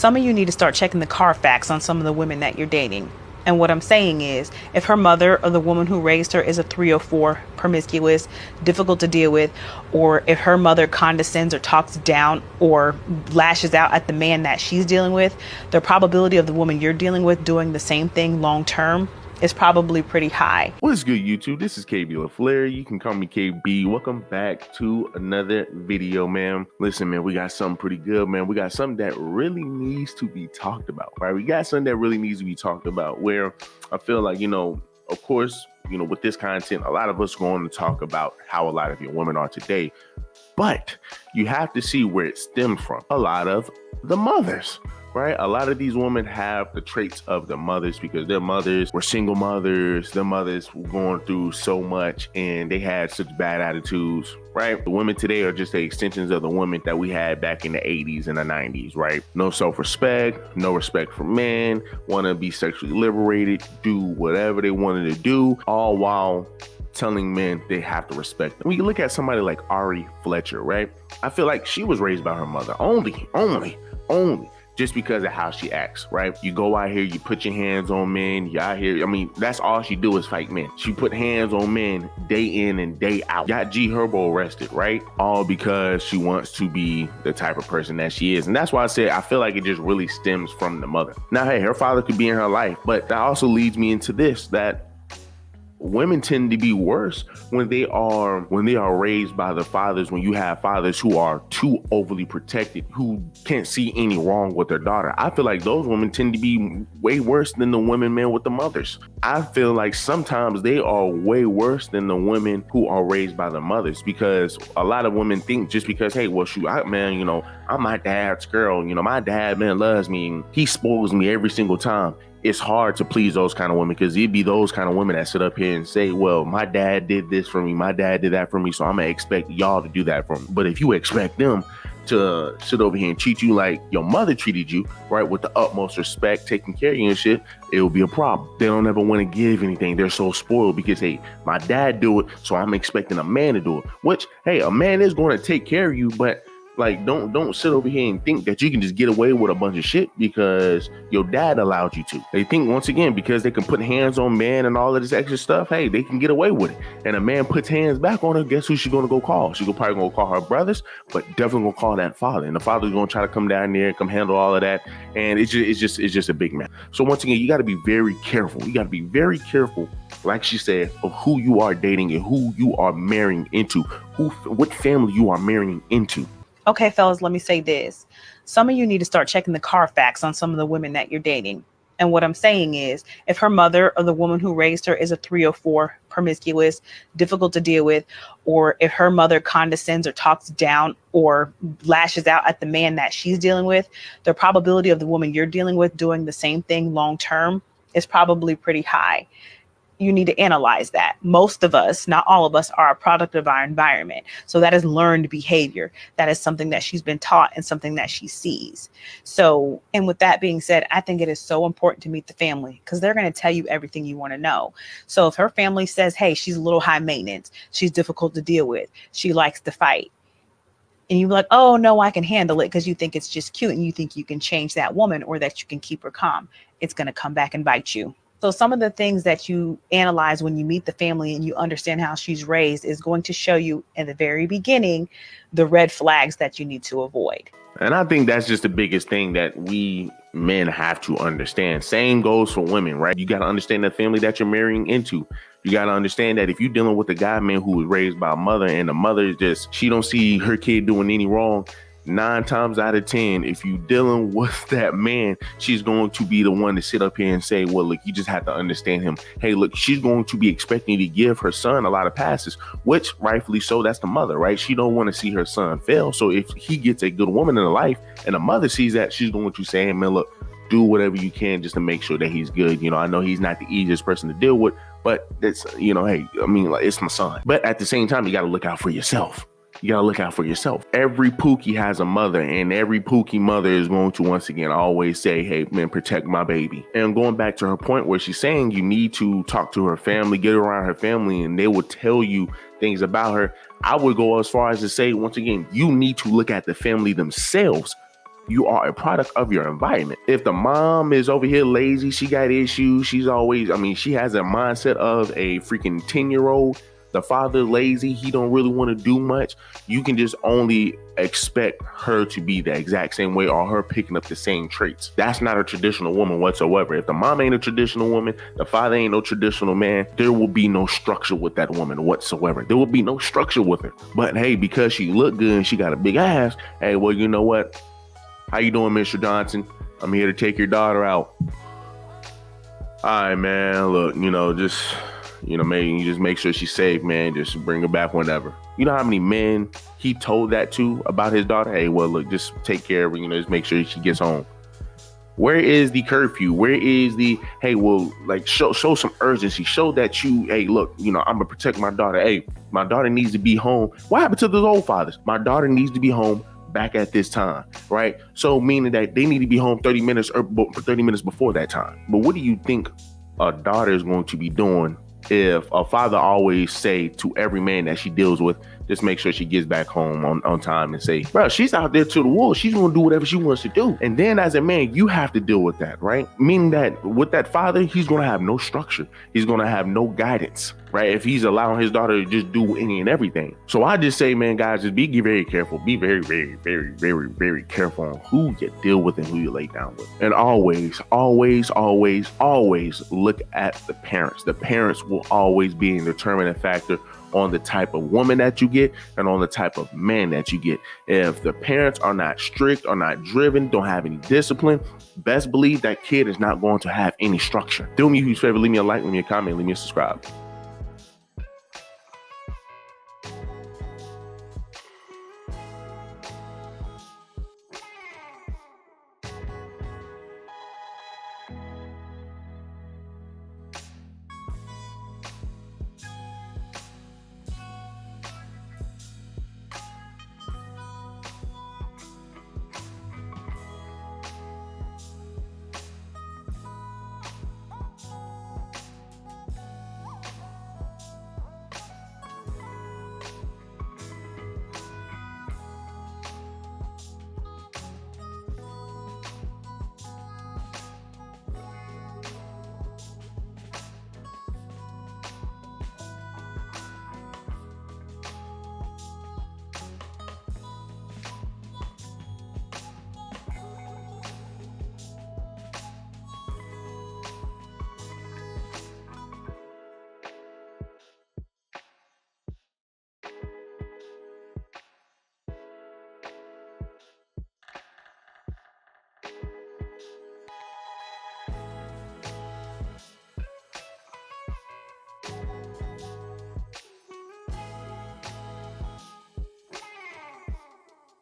some of you need to start checking the Carfax on some of the women that you're dating. And what I'm saying is, if her mother or the woman who raised her is a 304, promiscuous, difficult to deal with, or if her mother condescends or talks down or lashes out at the man that she's dealing with, the probability of the woman you're dealing with doing the same thing long term is probably pretty high. What's good, YouTube? This is KB LaFleur. You can call me KB. Welcome back to another video, man. Listen, man, we got something pretty good, man. We got something that really needs to be talked about, right? We got something that really needs to be talked about where I feel like, of course, with this content, a lot of us are going to talk about how a lot of your women are today, but you have to see where it stems from. A lot of the mothers. Right? A lot of these women have the traits of the mothers because their mothers were single mothers. Their mothers were going through so much and they had such bad attitudes, right? The women today are just the extensions of the women that we had back in the 80s and the 90s, right? No self-respect, no respect for men, want to be sexually liberated, do whatever they wanted to do, all while telling men they have to respect them. When you look at somebody like Ari Fletcher, right? I feel like she was raised by her mother only. Just because of how she acts, right? You go out here, you put your hands on men, you out here, that's all she do is fight men. She put hands on men day in and day out. Got G Herbo arrested, right? All because she wants to be the type of person that she is. And that's why I said, I feel like it just really stems from the mother. Now, hey, her father could be in her life, but that also leads me into this, that women tend to be worse when they are raised by the fathers, when you have fathers who are too overly protected, who can't see any wrong with their daughter. I feel like those women tend to be way worse than the women, man, with the mothers. I feel like sometimes they are way worse than the women who are raised by the mothers, because a lot of women think just because, hey, well, shoot, I'm my dad's girl. My dad, man, loves me. He spoils me every single time. It's hard to please those kind of women because it'd be those kind of women that sit up here and say, well, my dad did this for me, my dad did that for me, so I'm gonna expect y'all to do that for me. But if you expect them to sit over here and treat you like your mother treated you, right, with the utmost respect, taking care of you and shit, it will be a problem. They don't ever want to give anything. They're so spoiled because, hey, my dad do it, so I'm expecting a man to do it. Which, hey, a man is going to take care of you, but like, don't sit over here and think that you can just get away with a bunch of shit because your dad allowed you to. They think, once again, because they can put hands on men and all of this extra stuff, hey, they can get away with it. And a man puts hands back on her, guess who she's going to go call? She's probably going to call her brothers, but definitely going to call that father. And the father's going to try to come down there and come handle all of that. And it's just a big mess. So once again, you got to be very careful. You got to be very careful, like she said, of who you are dating and who you are marrying into, what family you are marrying into. Okay, fellas, let me say this. Some of you need to start checking the Carfax on some of the women that you're dating. And what I'm saying is, if her mother or the woman who raised her is a 304, promiscuous, difficult to deal with, or if her mother condescends or talks down or lashes out at the man that she's dealing with, the probability of the woman you're dealing with doing the same thing long term is probably pretty high. You need to analyze that. Most of us, not all of us, are a product of our environment. So that is learned behavior. That is something that she's been taught and something that she sees. So, and with that being said, I think it is so important to meet the family because they're going to tell you everything you want to know. So if her family says, hey, she's a little high maintenance, she's difficult to deal with, she likes to fight, and you're like, oh, no, I can handle it because you think it's just cute and you think you can change that woman or that you can keep her calm, it's going to come back and bite you. So some of the things that you analyze when you meet the family and you understand how she's raised is going to show you in the very beginning the red flags that you need to avoid. And I think that's just the biggest thing that we men have to understand. Same goes for women, right? You got to understand the family that you're marrying into. You got to understand that if you're dealing with a guy, man, who was raised by a mother and the mother is just, she don't see her kid doing any wrong, 9 times out of 10, if you dealing with that man, she's going to be the one to sit up here and say, well, look, you just have to understand him. Hey, look, she's going to be expecting to give her son a lot of passes, which rightfully so, that's the mother, right? She don't want to see her son fail. So if he gets a good woman in her life and the mother sees that, she's going to say, hey, man, look, do whatever you can just to make sure that he's good. I know he's not the easiest person to deal with, but it's, hey, it's my son. But at the same time, you got to look out for yourself. You gotta look out for yourself. Every Pookie has a mother, and every Pookie mother is going to once again always say, hey, man, protect my baby. And going back to her point where she's saying you need to talk to her family, get around her family, and they will tell you things about her. I would go as far as to say, once again, you need to look at the family themselves You are a product of your environment. If the mom is over here lazy, she got issues, she has a mindset of a freaking 10-year-old. The father lazy, he don't really want to do much. You can just only expect her to be the exact same way, or her picking up the same traits. That's not a traditional woman whatsoever. If the mom ain't a traditional woman, the father ain't no traditional man, there will be no structure with that woman whatsoever. There will be no structure with her. But hey, because she look good and she got a big ass, hey, well, you know what? How you doing, Mr. Johnson? I'm here to take your daughter out. All right, man. Look, just make sure she's safe, man. Just bring her back whenever. You know how many men he told that to about his daughter? Hey, well, look, just take care of her. Just make sure she gets home. Where is the curfew? Where is the, hey, well, like show some urgency. Show that you, hey, look, I'm gonna protect my daughter. Hey, my daughter needs to be home. What happened to those old fathers? My daughter needs to be home back at this time, right? So meaning that they need to be home 30 minutes before that time. But what do you think a daughter is going to be doing if a father always say to every man that she deals with, just make sure she gets back home on time, and say, bro, she's out there to the wolves. She's going to do whatever she wants to do. And then as a man, you have to deal with that, right? Meaning that with that father, he's going to have no structure. He's going to have no guidance, right? If he's allowing his daughter to just do any and everything. So I just say, man, guys, just be very careful. Be very, very, very, very, very careful on who you deal with and who you lay down with. And always, always, always, always look at the parents. The parents will always be a determining factor on the type of woman that you get and on the type of man that you get. If the parents are not strict, are not driven, don't have any discipline, best believe that kid is not going to have any structure. Do me a huge favor, leave me a like, leave me a comment, leave me a subscribe.